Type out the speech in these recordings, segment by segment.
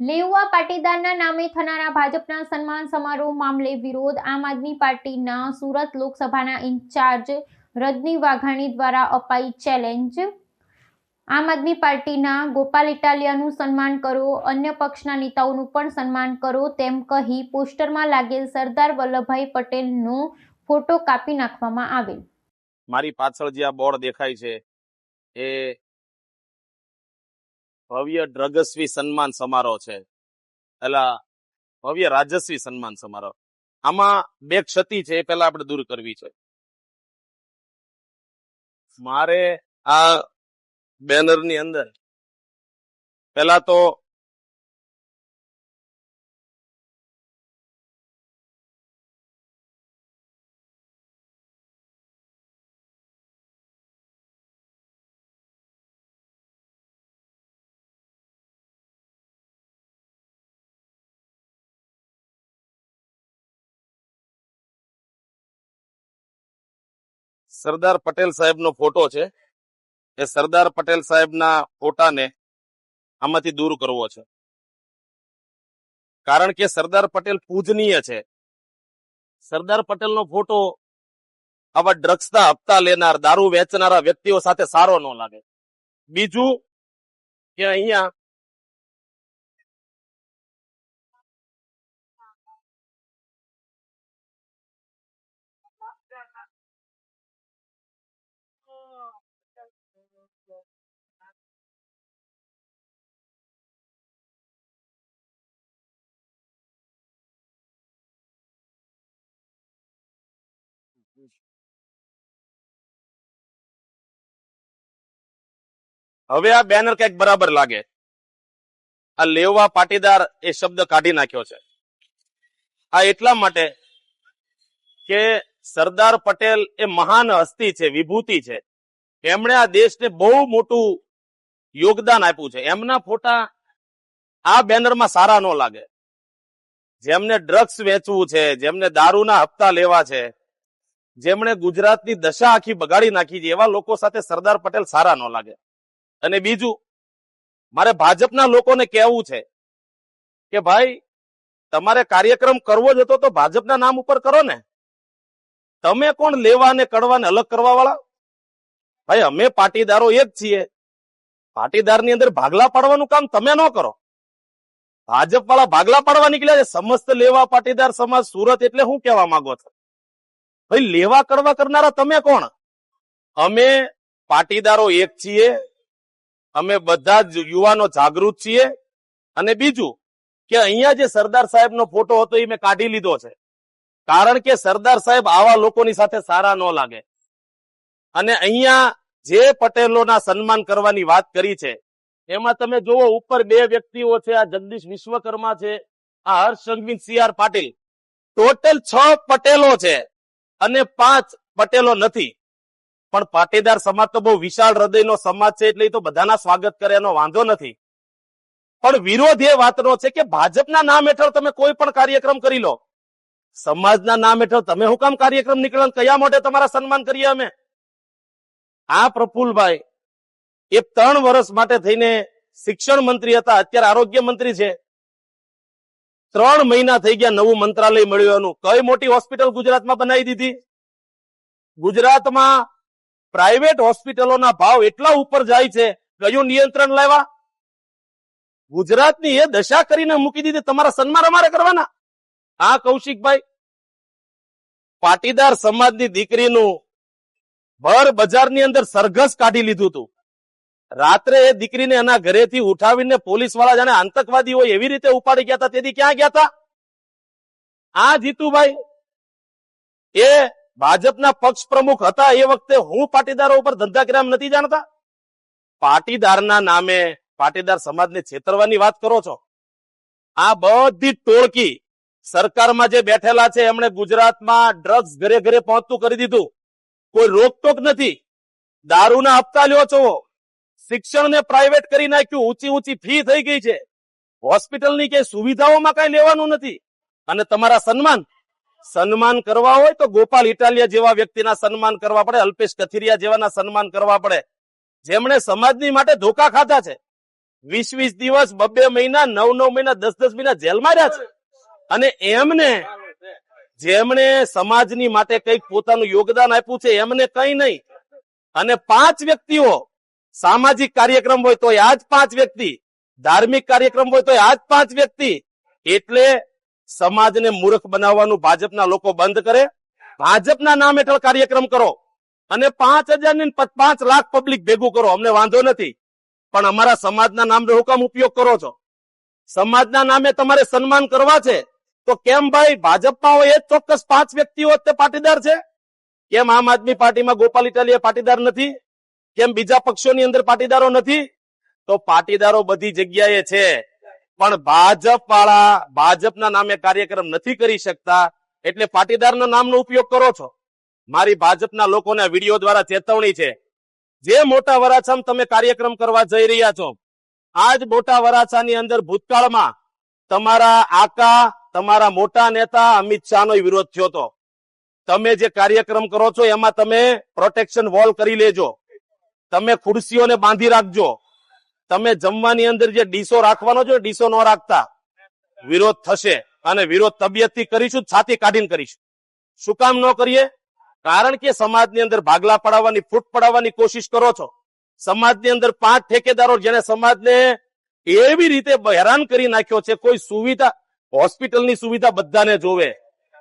લેઉવા પાટીદારના નામે થનારા ભાજપના સન્માન સમારોહ મામલે વિરોધ. આમ આદમી પાર્ટીના સુરત લોકસભાના ઇન્ચાર્જ રજની વાઘાણી દ્વારા અપાઈ ચેલેન્જ. આમ આદમી પાર્ટીના ગોપાલ ઇટાલિયાનું સન્માન કરો, અન્ય પક્ષના નેતાઓનું પણ સન્માન કરો તેમ કહી પોસ્ટરમાં લાગેલ સરદાર વલ્લભભાઈ પટેલનો ફોટો કાપી નાખવામાં આવેલ. મારી પાછળ જે આ બોર્ડ દેખાય છે એ ભવ્ય ડ્રગસ્વી સન્માન સમારોહ છે, એટલે ભવ્ય રાજસ્વી સન્માન સમારોહ. આમાં બે ક્ષતિ છે, એ પહેલા આપણે દૂર કરવી છે. મારે આ બેનરની અંદર પહેલા તો સરદાર પટેલ સાહેબનો ફોટો છે. એ સરદાર પટેલ સાહેબના ફોટાને આમાંથી દૂર કરવો છે, કારણ કે સરદાર પટેલ પૂજનીય છે. સરદાર પટેલનો ફોટો આવા ડ્રગ્સના હપ્તા લેનાર, દારૂ વેચનારા વ્યક્તિઓ સાથે સારો ન લાગે. બીજું કે અહીંયા હવે આ બેનર કઈક બરાબર લાગે. આ લેવા પાટીદાર એ શબ્દ કાઢી નાખ્યો છે. આ એટલા માટે કે સરદાર પટેલ એ મહાન હસ્તી છે, વિભૂતિ છે. એમણે આ દેશને બહુ મોટું યોગદાન આપ્યું છે. એમના ફોટા આ બેનરમાં સારા ન લાગે. જેમને ડ્રગ્સ વેચવું છે, જેમને દારૂના હપ્તા લેવા છે, જેમણે ગુજરાતની દશા આખી બગાડી નાખી છે, એવા લોકો સાથે સરદાર પટેલ સારા ન લાગે. અને બીજું, મારે ભાજપના લોકોને કહેવું છે કે ભાઈ, તમારે કાર્યક્રમ કરવો જ હતો તો ભાજપના નામ ઉપર કરો ને. તમે કોણ લેવા ને કડવાને અલગ કરવા વાળા? ભાઈ, અમે પાટીદારો એક છીએ. પાટીદારની અંદર ભાગલા પાડવાનું કામ તમે ન કરો. ભાજપ વાળા ભાગલા પાડવા નીકળ્યા છે. સમસ્ત લેવા પાટીદાર સમાજ સુરત એટલે શું કહેવા માંગો છો? ભાઈ, લેવા કડવા કરનારા તમે કોણ? અમે પાટીદારો એક છીએ. અમે બધા જ યુવાનો જાગૃત છીએ. અને બીજું કે અહીંયા જે સરદાર સાહેબનો ફોટો હતો એ મેં કાઢી લીધો છે, કારણ કે સરદાર સાહેબ આવા લોકોની સાથે સારા ન લાગે. અને અહીંયા જે પટેલોના સન્માન કરવાની વાત કરી છે એમાં તમે જુઓ, ઉપર બે વ્યક્તિઓ છે, આ જગદીશ વિશ્વકર્મા છે, આ હર્ષ સંઘવી CR પાટીલ. ટોટલ 6 પટેલો છે અને 5 પટેલો નથી. પણ પાટીદાર સમાજ તો બહુ વિશાળ હૃદયનો સમાજ છે, એટલે તો બધાના સ્વાગત કરે, એનો વાંધો નથી. પણ વિરોધ એ વાતનો છે કે ભાજપના નામ હેઠળ તમે કોઈ પણ કાર્યક્રમ કરી લો, સમાજના નામ હેઠળ તમે શું કામ કાર્યક્રમ નીકળો? કયા માટે તમારા સન્માન કરીએ અમે? આ પ્રફુલ્લભાઈ એ 3 વર્ષ માટે થઈને શિક્ષણ મંત્રી હતા, અત્યારે આરોગ્ય મંત્રી છે. 3 મહિના થઈ ગયા નવું મંત્રાલય મળ્યું એનું. કઈ મોટી હોસ્પિટલ ગુજરાતમાં બનાવી દીધી? ગુજરાતમાં પ્રાઇવેટ હોસ્પિટલોના ભાવ એટલા ઉપર જાય છે, કયું નિયંત્રણ લાવ્યા? ગુજરાતની એ દશા કરીને મૂકી દીધી. તમારા સન્માન અમારે કરવાના? આ કૌશિકભાઈ, પાટીદાર સમાજની દીકરીનું ભર બજારની અંદર સરઘસ કાઢી લીધું હતું. રાત્રે એ દીકરીને એના ઘરેથી ઉઠાવીને પોલીસ વાળા જાણે આતંકવાદી હોય એવી રીતે ઉપાડી ગયા હતા. તેથી ક્યાં ગયા હતા? આ જીતુભાઈ એ ભાજપના પક્ષ પ્રમુખ હતા. એ વખતે હું પાટીદારો ઉપર ધંધા કર્યા નથી જાણતા? પાટીદારના નામે પાટીદાર સમાજને છેતરવાની વાત કરો છો. આ બધી ટોળકી સરકારમાં જે બેઠેલા છે એમણે ગુજરાતમાં ડ્રગ્સ ઘરે ઘરે પહોંચતું કરી દીધું. કોઈ રોકટોક નથી. દારૂના હપ્તા લ્યો છો, શિક્ષણને પ્રાઇવેટ કરી નાખ્યું, ઊંચી ફી થઈ ગઈ છે, હોસ્પિટલની કે સુવિધાઓમાં કઈ લેવાનું નથી. અને તમારા સન્માન કરવા હોય તો ગોપાલ ઇટાલિયા જેવા વ્યક્તિના સન્માન કરવા પડે, અલ્પેશ કથિરિયા જેવાના સન્માન કરવા પડે, જેમણે સમાજની માટે ધોકા ખાધા છે. 20 દિવસ, 2 મહિના, 9 મહિના, 10 મહિના જેલમાં રહ્યા છે. અને એમને જેમણે સમાજની માટે કંઈક પોતાનું યોગદાન આપ્યું છે એમને કઈ નહીં. અને 5 વ્યક્તિઓ સામાજિક કાર્યક્રમ હોય તો આ જ 5 વ્યક્તિ, ધાર્મિક કાર્યક્રમ હોય તો આ જ 5 વ્યક્તિ. એટલે સમાજને મૂર્ખ બનાવવાનું ભાજપના લોકો બંધ કરે. ભાજપના નામ હેઠળ કાર્યક્રમ કરો અને 5,000 ને 5 લાખ પબ્લિક ભેગું કરો, અમને વાંધો નથી. પણ અમારા સમાજના નામનો હુકમ ઉપયોગ કરો છો. સમાજના નામે તમારે સન્માન કરવા છે તો કેમ ભાઈ ભાજપમાં હોય એ જ ચોક્કસ 5 વ્યક્તિઓ તે પાટીદાર છે? કેમ આમ આદમી પાર્ટીમાં ગોપાલ ઇટાલિયા પાટીદાર નથી? કેમ બીજા પક્ષોની અંદર પાટીદારો નથી? તો પાટીદારો બધી જગ્યાએ છે, પણ ભાજપ વાળા ભાજપના નામે કાર્યક્રમ નથી કરી શકતા, એટલે પાટીદારના નામનો ઉપયોગ કરો છો. મારી ભાજપના લોકોને આ વિડીયો દ્વારા ચેતવણી છે, જે મોટા વરાછામાં તમે કાર્યક્રમ કરવા જઈ રહ્યા છો, આજ મોટા વરાછાની અંદર ભૂતકાળમાં તમારા આકા, તમારા મોટા નેતા અમિત શાહનો વિરોધ થયો હતો. તમે જે કાર્યક્રમ કરો છો એમાં તમે પ્રોટેક્શન વોલ કરી લેજો, તમે ખુરશીઓને બાંધી રાખજો, તમે જમવાની અંદર જે ડીશો રાખવાનો છે ડીશો ન રાખતા. વિરોધ થશે અને વિરોધ તબિયતથી કરીશું, છાતી કાઢીને કરીશું. શું કામ ન કરીએ? કારણ કે સમાજની અંદર ભાગલા પડાવવાની, ફૂટ પડાવવાની કોશિશ કરો છો. સમાજની અંદર 5 ઠેકેદારો જેને સમાજને એવી રીતે હેરાન કરી નાખ્યો છે. કોઈ સુવિધા, હોસ્પિટલની સુવિધા બધાને જોવે,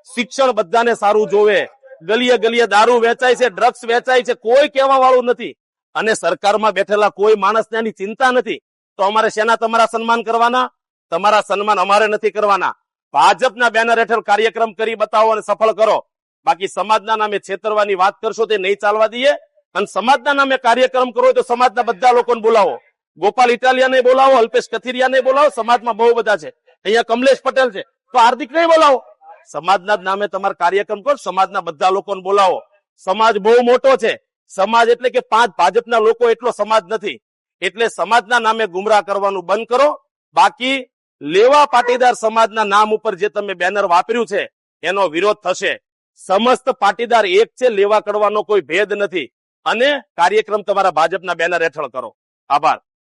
શિક્ષણ બધાને સારું જોવે, ગલીએ ગલીએ દારૂ વેચાય છે, ડ્રગ્સ વેચાય છે, કોઈ કહેવા વાળું નથી. અને સરકારમાં બેઠેલા કોઈ માણસને આની ચિંતા નથી. તો અમારે શેના તમારા સન્માન કરવાના? તમારા સન્માન અમારે નથી કરવાના. ભાજપના બેનર હેઠળ કાર્યક્રમ કરી બતાવો અને સફળ કરો. બાકી સમાજના નામે છેતરવાની વાત કરશો તે નહીં ચાલવા દઈએ. અને સમાજના નામે કાર્યક્રમ કરો તો સમાજના બધા લોકોને બોલાવો. ગોપાલ ઇટાલિયાને બોલાવો, અલ્પેશ કથિરિયાને બોલાવો, સમાજમાં બહુ બધા છે. અહીંયા કમલેશ પટેલ છે તો હાર્દિક નહીં બોલાવો. સમાજના નામે તમારે કાર્યક્રમ કરો, સમાજના બધા લોકોને બોલાવો. સમાજ બહુ મોટો છે. સમાજ એટલે કે 5 ભાજપના લોકો એટલો સમાજ નથી. એટલે સમાજના નામે ગુમરાહ કરવાનું બંધ કરો. બાકી લેવા પાટીદાર સમાજના નામ ઉપર જે તમે બેનર વાપર્યું છે એનો વિરોધ થશે. સમસ્ત પાટીદાર એક છે, લેવા કરવાનો કોઈ ભેદ નથી. અને કાર્યક્રમ તમારા ભાજપના બેનર હેઠળ કરો. આભાર.